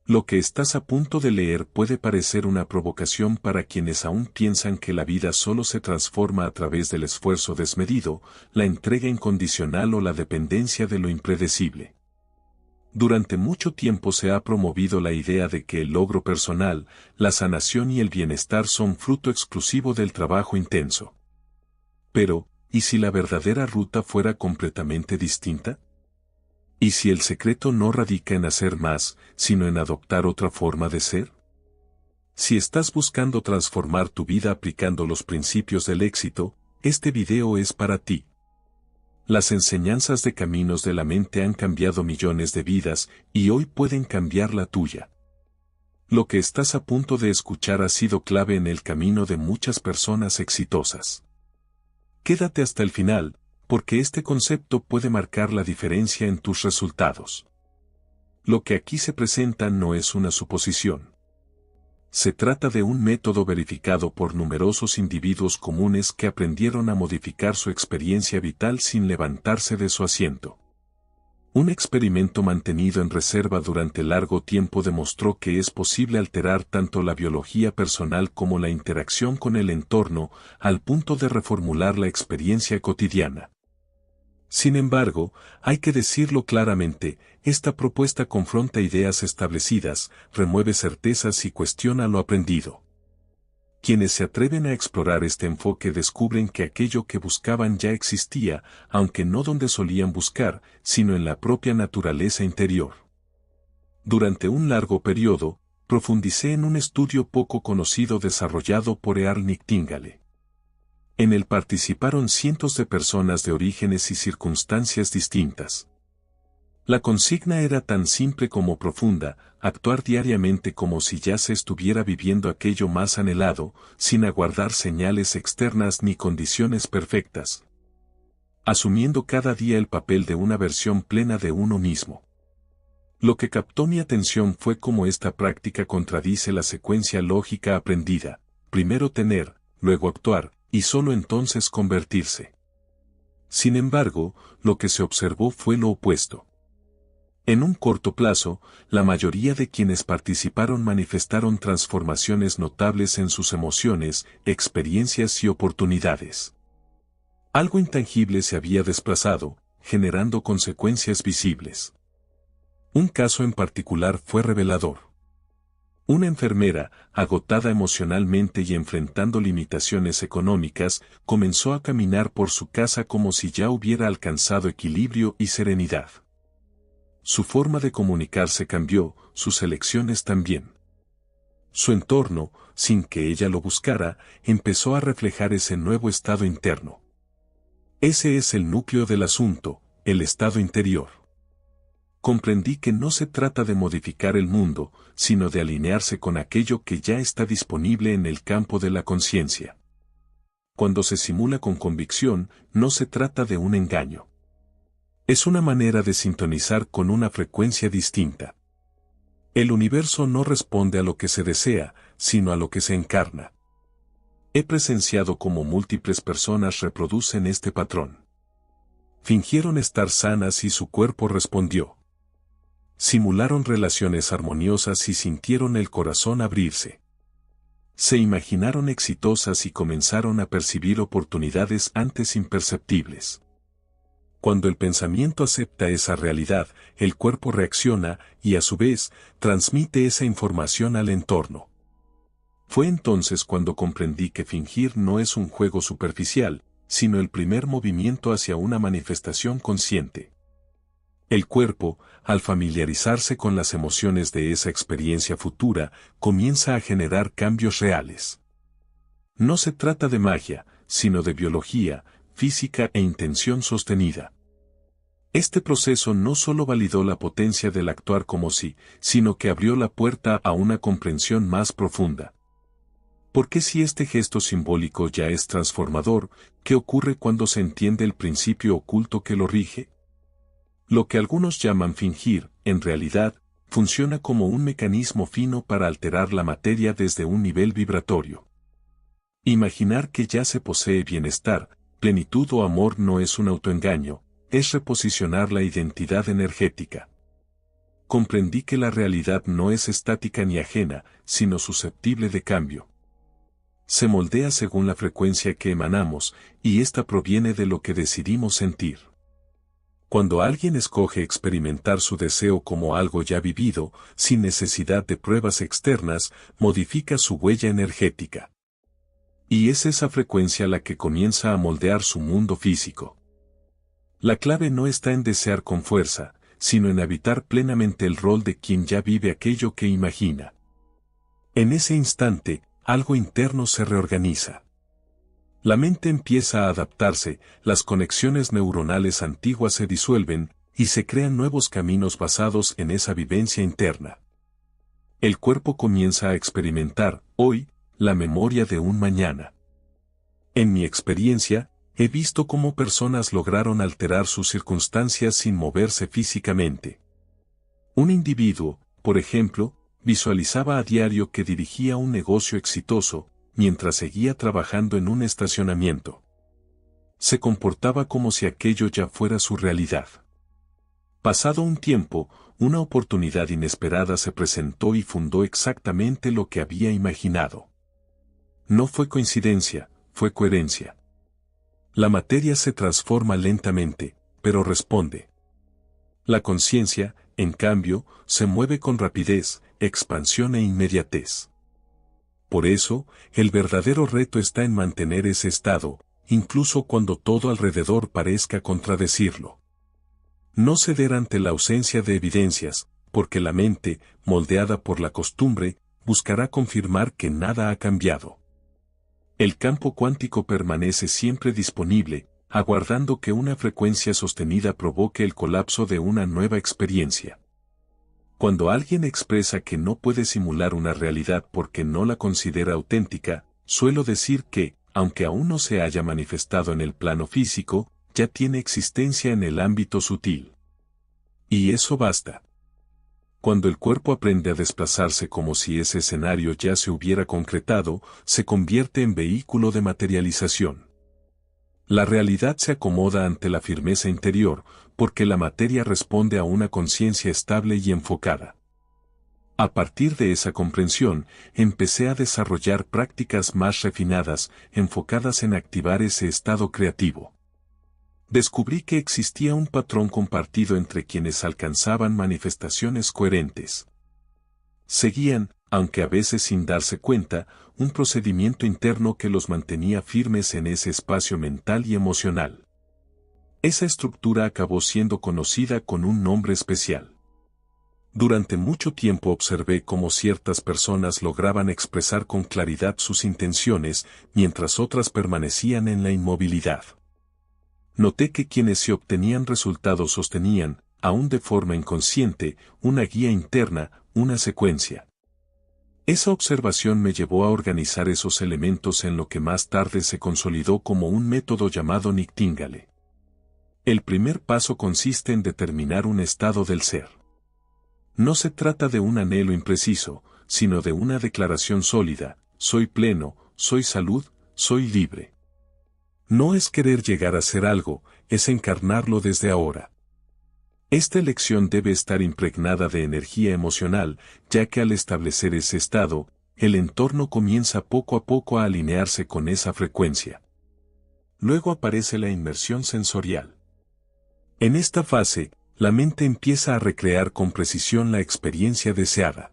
Lo que estás a punto de leer puede parecer una provocación para quienes aún piensan que la vida solo se transforma a través del esfuerzo desmedido, la entrega incondicional o la dependencia de lo impredecible. Durante mucho tiempo se ha promovido la idea de que el logro personal, la sanación y el bienestar son fruto exclusivo del trabajo intenso. Pero, ¿y si la verdadera ruta fuera completamente distinta? ¿Y si el secreto no radica en hacer más, sino en adoptar otra forma de ser? Si estás buscando transformar tu vida aplicando los principios del éxito, este video es para ti. Las enseñanzas de Caminos de la Mente han cambiado millones de vidas y hoy pueden cambiar la tuya. Lo que estás a punto de escuchar ha sido clave en el camino de muchas personas exitosas. Quédate hasta el final, porque este concepto puede marcar la diferencia en tus resultados. Lo que aquí se presenta no es una suposición. Se trata de un método verificado por numerosos individuos comunes que aprendieron a modificar su experiencia vital sin levantarse de su asiento. Un experimento mantenido en reserva durante largo tiempo demostró que es posible alterar tanto la biología personal como la interacción con el entorno, al punto de reformular la experiencia cotidiana. Sin embargo, hay que decirlo claramente, esta propuesta confronta ideas establecidas, remueve certezas y cuestiona lo aprendido. Quienes se atreven a explorar este enfoque descubren que aquello que buscaban ya existía, aunque no donde solían buscar, sino en la propia naturaleza interior. Durante un largo periodo, profundicé en un estudio poco conocido desarrollado por Earl Nightingale. En él participaron cientos de personas de orígenes y circunstancias distintas. La consigna era tan simple como profunda, actuar diariamente como si ya se estuviera viviendo aquello más anhelado, sin aguardar señales externas ni condiciones perfectas. Asumiendo cada día el papel de una versión plena de uno mismo. Lo que captó mi atención fue cómo esta práctica contradice la secuencia lógica aprendida, primero tener, luego actuar, y solo entonces convertirse. Sin embargo, lo que se observó fue lo opuesto. En un corto plazo, la mayoría de quienes participaron manifestaron transformaciones notables en sus emociones, experiencias y oportunidades. Algo intangible se había desplazado, generando consecuencias visibles. Un caso en particular fue revelador. Una enfermera, agotada emocionalmente y enfrentando limitaciones económicas, comenzó a caminar por su casa como si ya hubiera alcanzado equilibrio y serenidad. Su forma de comunicarse cambió, sus elecciones también. Su entorno, sin que ella lo buscara, empezó a reflejar ese nuevo estado interno. Ese es el núcleo del asunto, el estado interior. Comprendí que no se trata de modificar el mundo, sino de alinearse con aquello que ya está disponible en el campo de la conciencia. Cuando se simula con convicción, no se trata de un engaño. Es una manera de sintonizar con una frecuencia distinta. El universo no responde a lo que se desea, sino a lo que se encarna. He presenciado cómo múltiples personas reproducen este patrón. Fingieron estar sanas y su cuerpo respondió. Simularon relaciones armoniosas y sintieron el corazón abrirse. Se imaginaron exitosas y comenzaron a percibir oportunidades antes imperceptibles. Cuando el pensamiento acepta esa realidad, el cuerpo reacciona y a su vez, transmite esa información al entorno. Fue entonces cuando comprendí que fingir no es un juego superficial, sino el primer movimiento hacia una manifestación consciente. El cuerpo, al familiarizarse con las emociones de esa experiencia futura, comienza a generar cambios reales. No se trata de magia, sino de biología, física e intención sostenida. Este proceso no solo validó la potencia del actuar como sí, sino que abrió la puerta a una comprensión más profunda. Porque si este gesto simbólico ya es transformador, ¿qué ocurre cuando se entiende el principio oculto que lo rige? Lo que algunos llaman fingir, en realidad, funciona como un mecanismo fino para alterar la materia desde un nivel vibratorio. Imaginar que ya se posee bienestar, plenitud o amor no es un autoengaño, es reposicionar la identidad energética. comprendí que la realidad no es estática ni ajena, sino susceptible de cambio. Se moldea según la frecuencia que emanamos, y esta proviene de lo que decidimos sentir. Cuando alguien escoge experimentar su deseo como algo ya vivido, sin necesidad de pruebas externas, modifica su huella energética. Y es esa frecuencia la que comienza a moldear su mundo físico. La clave no está en desear con fuerza, sino en habitar plenamente el rol de quien ya vive aquello que imagina. En ese instante, algo interno se reorganiza. La mente empieza a adaptarse, las conexiones neuronales antiguas se disuelven, y se crean nuevos caminos basados en esa vivencia interna. El cuerpo comienza a experimentar, hoy, la memoria de un mañana. En mi experiencia, he visto cómo personas lograron alterar sus circunstancias sin moverse físicamente. Un individuo, por ejemplo, visualizaba a diario que dirigía un negocio exitoso, mientras seguía trabajando en un estacionamiento. Se comportaba como si aquello ya fuera su realidad. Pasado un tiempo, una oportunidad inesperada se presentó y fundó exactamente lo que había imaginado. No fue coincidencia, fue coherencia. La materia se transforma lentamente, pero responde. La conciencia, en cambio, se mueve con rapidez, expansión e inmediatez. Por eso, el verdadero reto está en mantener ese estado, incluso cuando todo alrededor parezca contradecirlo. No ceder ante la ausencia de evidencias, porque la mente, moldeada por la costumbre, buscará confirmar que nada ha cambiado. El campo cuántico permanece siempre disponible, aguardando que una frecuencia sostenida provoque el colapso de una nueva experiencia. Cuando alguien expresa que no puede simular una realidad porque no la considera auténtica, suelo decir que, aunque aún no se haya manifestado en el plano físico, ya tiene existencia en el ámbito sutil. Y eso basta. Cuando el cuerpo aprende a desplazarse como si ese escenario ya se hubiera concretado, se convierte en vehículo de materialización. La realidad se acomoda ante la firmeza interior, porque la materia responde a una conciencia estable y enfocada. A partir de esa comprensión, empecé a desarrollar prácticas más refinadas, enfocadas en activar ese estado creativo. Descubrí que existía un patrón compartido entre quienes alcanzaban manifestaciones coherentes. Seguían, aunque a veces sin darse cuenta, un procedimiento interno que los mantenía firmes en ese espacio mental y emocional. Esa estructura acabó siendo conocida con un nombre especial. Durante mucho tiempo observé cómo ciertas personas lograban expresar con claridad sus intenciones, mientras otras permanecían en la inmovilidad. Noté que quienes se obtenían resultados sostenían, aún de forma inconsciente, una guía interna, una secuencia. Esa observación me llevó a organizar esos elementos en lo que más tarde se consolidó como un método llamado Nightingale. El primer paso consiste en determinar un estado del ser. No se trata de un anhelo impreciso, sino de una declaración sólida: soy pleno, soy salud, soy libre. No es querer llegar a ser algo, es encarnarlo desde ahora. Esta elección debe estar impregnada de energía emocional, ya que al establecer ese estado, el entorno comienza poco a poco a alinearse con esa frecuencia. Luego aparece la inmersión sensorial. En esta fase, la mente empieza a recrear con precisión la experiencia deseada.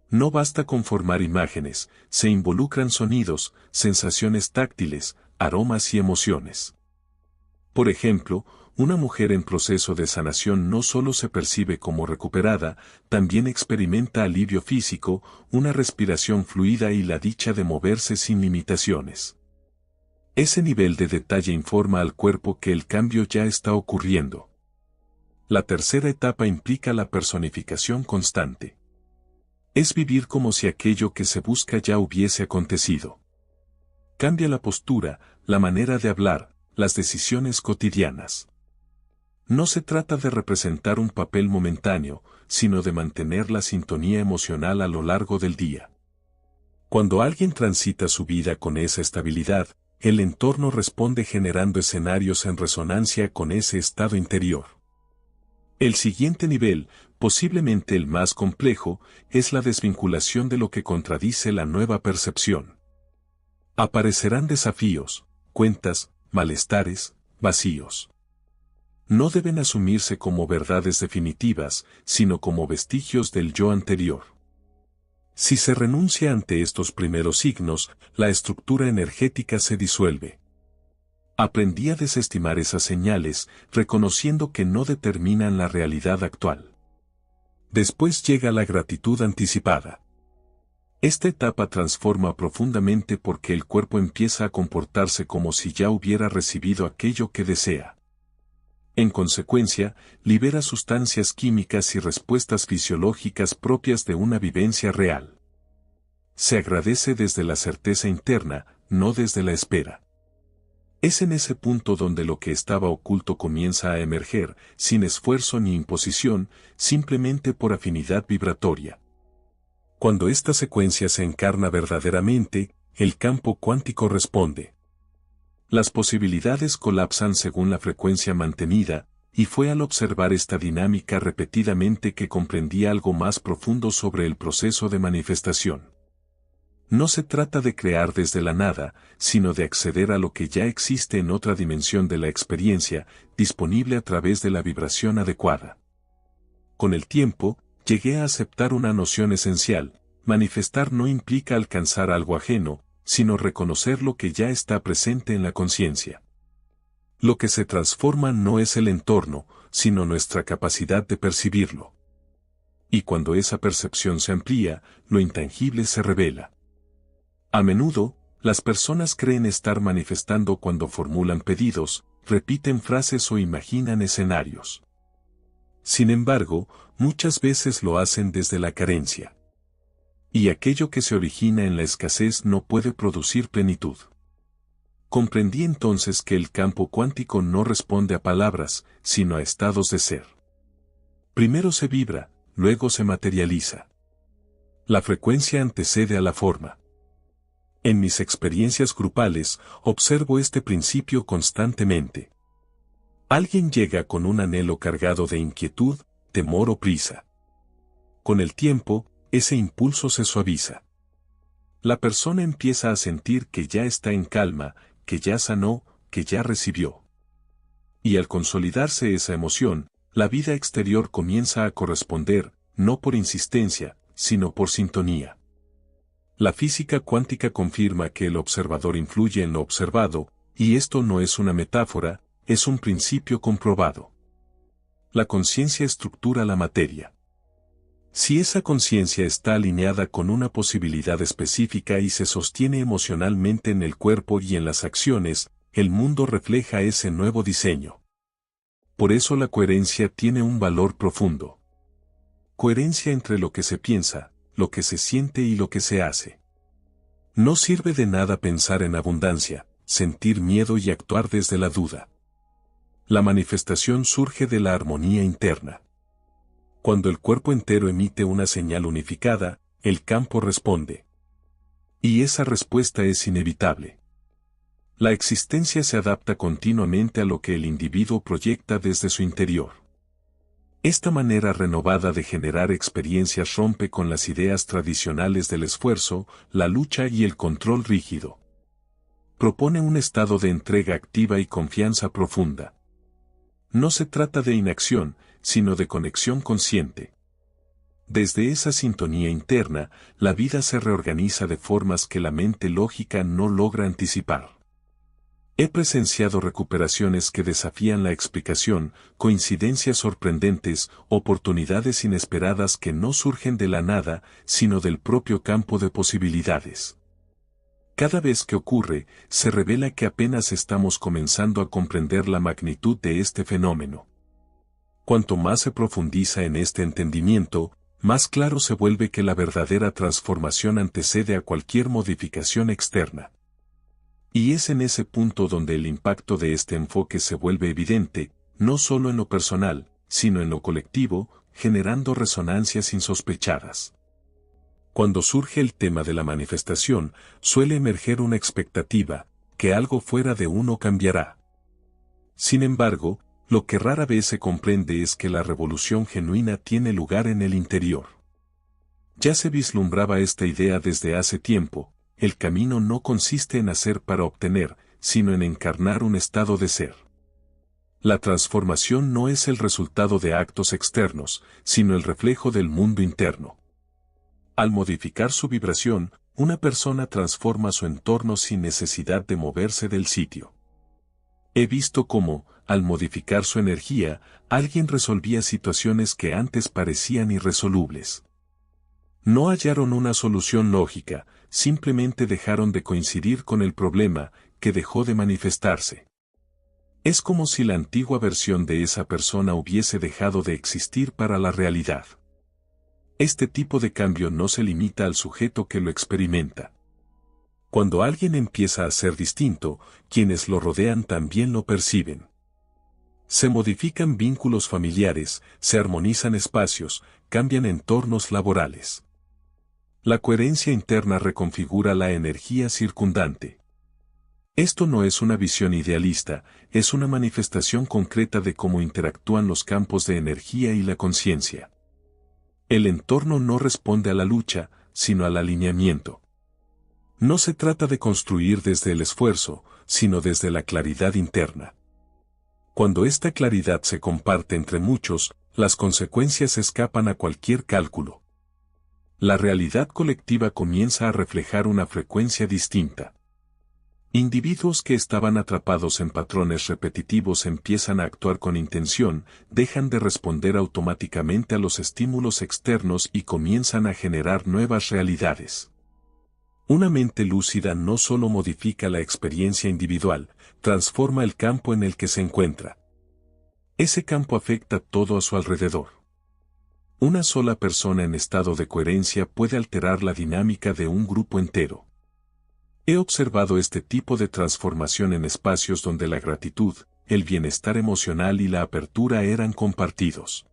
No basta con formar imágenes, se involucran sonidos, sensaciones táctiles, aromas y emociones. Por ejemplo, una mujer en proceso de sanación no solo se percibe como recuperada, también experimenta alivio físico, una respiración fluida y la dicha de moverse sin limitaciones. Ese nivel de detalle informa al cuerpo que el cambio ya está ocurriendo. La tercera etapa implica la personificación constante. Es vivir como si aquello que se busca ya hubiese acontecido. Cambia la postura, la manera de hablar, las decisiones cotidianas. No se trata de representar un papel momentáneo, sino de mantener la sintonía emocional a lo largo del día. Cuando alguien transita su vida con esa estabilidad, el entorno responde generando escenarios en resonancia con ese estado interior. El siguiente nivel, posiblemente el más complejo, es la desvinculación de lo que contradice la nueva percepción. Aparecerán desafíos, cuentas, malestares, vacíos. No deben asumirse como verdades definitivas, sino como vestigios del yo anterior. Si se renuncia ante estos primeros signos, la estructura energética se disuelve. Aprendí a desestimar esas señales, reconociendo que no determinan la realidad actual. Después llega la gratitud anticipada. Esta etapa transforma profundamente porque el cuerpo empieza a comportarse como si ya hubiera recibido aquello que desea. En consecuencia, libera sustancias químicas y respuestas fisiológicas propias de una vivencia real. Se agradece desde la certeza interna, no desde la espera. Es en ese punto donde lo que estaba oculto comienza a emerger, sin esfuerzo ni imposición, simplemente por afinidad vibratoria. Cuando esta secuencia se encarna verdaderamente, el campo cuántico responde. Las posibilidades colapsan según la frecuencia mantenida, y fue al observar esta dinámica repetidamente que comprendí algo más profundo sobre el proceso de manifestación. No se trata de crear desde la nada, sino de acceder a lo que ya existe en otra dimensión de la experiencia, disponible a través de la vibración adecuada. Con el tiempo, llegué a aceptar una noción esencial: manifestar no implica alcanzar algo ajeno, sino reconocer lo que ya está presente en la conciencia. Lo que se transforma no es el entorno, sino nuestra capacidad de percibirlo. Y cuando esa percepción se amplía, lo intangible se revela. A menudo, las personas creen estar manifestando cuando formulan pedidos, repiten frases o imaginan escenarios. Sin embargo, muchas veces lo hacen desde la carencia. Y aquello que se origina en la escasez no puede producir plenitud. Comprendí entonces que el campo cuántico no responde a palabras, sino a estados de ser. Primero se vibra, luego se materializa. La frecuencia antecede a la forma. En mis experiencias grupales, observo este principio constantemente. Alguien llega con un anhelo cargado de inquietud, temor o prisa. Con el tiempo, ese impulso se suaviza. La persona empieza a sentir que ya está en calma, que ya sanó, que ya recibió. Y al consolidarse esa emoción, la vida exterior comienza a corresponder, no por insistencia, sino por sintonía. La física cuántica confirma que el observador influye en lo observado, y esto no es una metáfora, es un principio comprobado. La conciencia estructura la materia. Si esa conciencia está alineada con una posibilidad específica y se sostiene emocionalmente en el cuerpo y en las acciones, el mundo refleja ese nuevo diseño. Por eso la coherencia tiene un valor profundo. Coherencia entre lo que se piensa, lo que se siente y lo que se hace. No sirve de nada pensar en abundancia, sentir miedo y actuar desde la duda. La manifestación surge de la armonía interna. Cuando el cuerpo entero emite una señal unificada, el campo responde. Y esa respuesta es inevitable. La existencia se adapta continuamente a lo que el individuo proyecta desde su interior. Esta manera renovada de generar experiencias rompe con las ideas tradicionales del esfuerzo, la lucha y el control rígido. Propone un estado de entrega activa y confianza profunda. No se trata de inacción, sino de conexión consciente. Desde esa sintonía interna, la vida se reorganiza de formas que la mente lógica no logra anticipar. He presenciado recuperaciones que desafían la explicación, coincidencias sorprendentes, oportunidades inesperadas que no surgen de la nada, sino del propio campo de posibilidades. Cada vez que ocurre, se revela que apenas estamos comenzando a comprender la magnitud de este fenómeno. Cuanto más se profundiza en este entendimiento, más claro se vuelve que la verdadera transformación antecede a cualquier modificación externa. Y es en ese punto donde el impacto de este enfoque se vuelve evidente, no solo en lo personal, sino en lo colectivo, generando resonancias insospechadas. Cuando surge el tema de la manifestación, suele emerger una expectativa, que algo fuera de uno cambiará. Sin embargo, Lo que rara vez se comprende es que la revolución genuina tiene lugar en el interior. Ya se vislumbraba esta idea desde hace tiempo: el camino no consiste en hacer para obtener, sino en encarnar un estado de ser. La transformación no es el resultado de actos externos, sino el reflejo del mundo interno. Al modificar su vibración, una persona transforma su entorno sin necesidad de moverse del sitio. He visto cómo, al modificar su energía, alguien resolvía situaciones que antes parecían irresolubles. No hallaron una solución lógica, simplemente dejaron de coincidir con el problema, que dejó de manifestarse. Es como si la antigua versión de esa persona hubiese dejado de existir para la realidad. Este tipo de cambio no se limita al sujeto que lo experimenta. Cuando alguien empieza a ser distinto, quienes lo rodean también lo perciben. Se modifican vínculos familiares, se armonizan espacios, cambian entornos laborales. La coherencia interna reconfigura la energía circundante. Esto no es una visión idealista, es una manifestación concreta de cómo interactúan los campos de energía y la conciencia. El entorno no responde a la lucha, sino al alineamiento. No se trata de construir desde el esfuerzo, sino desde la claridad interna. Cuando esta claridad se comparte entre muchos, las consecuencias escapan a cualquier cálculo. La realidad colectiva comienza a reflejar una frecuencia distinta. Individuos que estaban atrapados en patrones repetitivos empiezan a actuar con intención, dejan de responder automáticamente a los estímulos externos y comienzan a generar nuevas realidades. Una mente lúcida no solo modifica la experiencia individual, transforma el campo en el que se encuentra. Ese campo afecta todo a su alrededor. Una sola persona en estado de coherencia puede alterar la dinámica de un grupo entero. He observado este tipo de transformación en espacios donde la gratitud, el bienestar emocional y la apertura eran compartidos.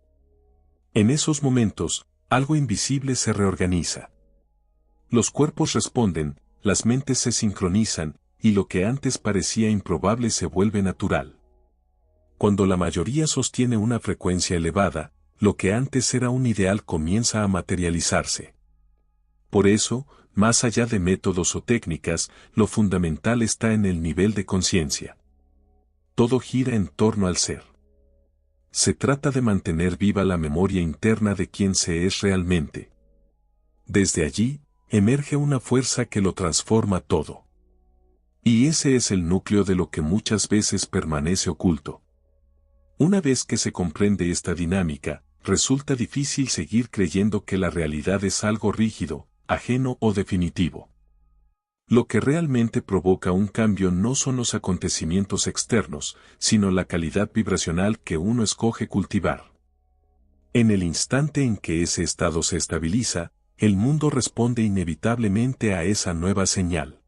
En esos momentos, algo invisible se reorganiza. Los cuerpos responden, las mentes se sincronizan, y lo que antes parecía improbable se vuelve natural. Cuando la mayoría sostiene una frecuencia elevada, lo que antes era un ideal comienza a materializarse. Por eso, más allá de métodos o técnicas, lo fundamental está en el nivel de conciencia. Todo gira en torno al ser. Se trata de mantener viva la memoria interna de quién se es realmente. Desde allí, emerge una fuerza que lo transforma todo. Y ese es el núcleo de lo que muchas veces permanece oculto. Una vez que se comprende esta dinámica, resulta difícil seguir creyendo que la realidad es algo rígido, ajeno o definitivo. Lo que realmente provoca un cambio no son los acontecimientos externos, sino la calidad vibracional que uno escoge cultivar. En el instante en que ese estado se estabiliza, el mundo responde inevitablemente a esa nueva señal.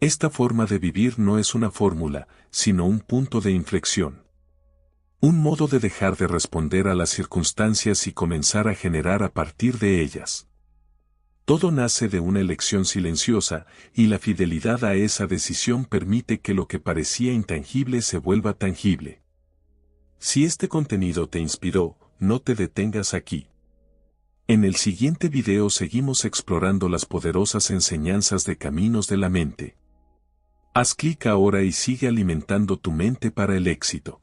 Esta forma de vivir no es una fórmula, sino un punto de inflexión. Un modo de dejar de responder a las circunstancias y comenzar a generar a partir de ellas. Todo nace de una elección silenciosa, y la fidelidad a esa decisión permite que lo que parecía intangible se vuelva tangible. Si este contenido te inspiró, no te detengas aquí. En el siguiente video seguimos explorando las poderosas enseñanzas de Caminos de la Mente. Haz clic ahora y sigue alimentando tu mente para el éxito.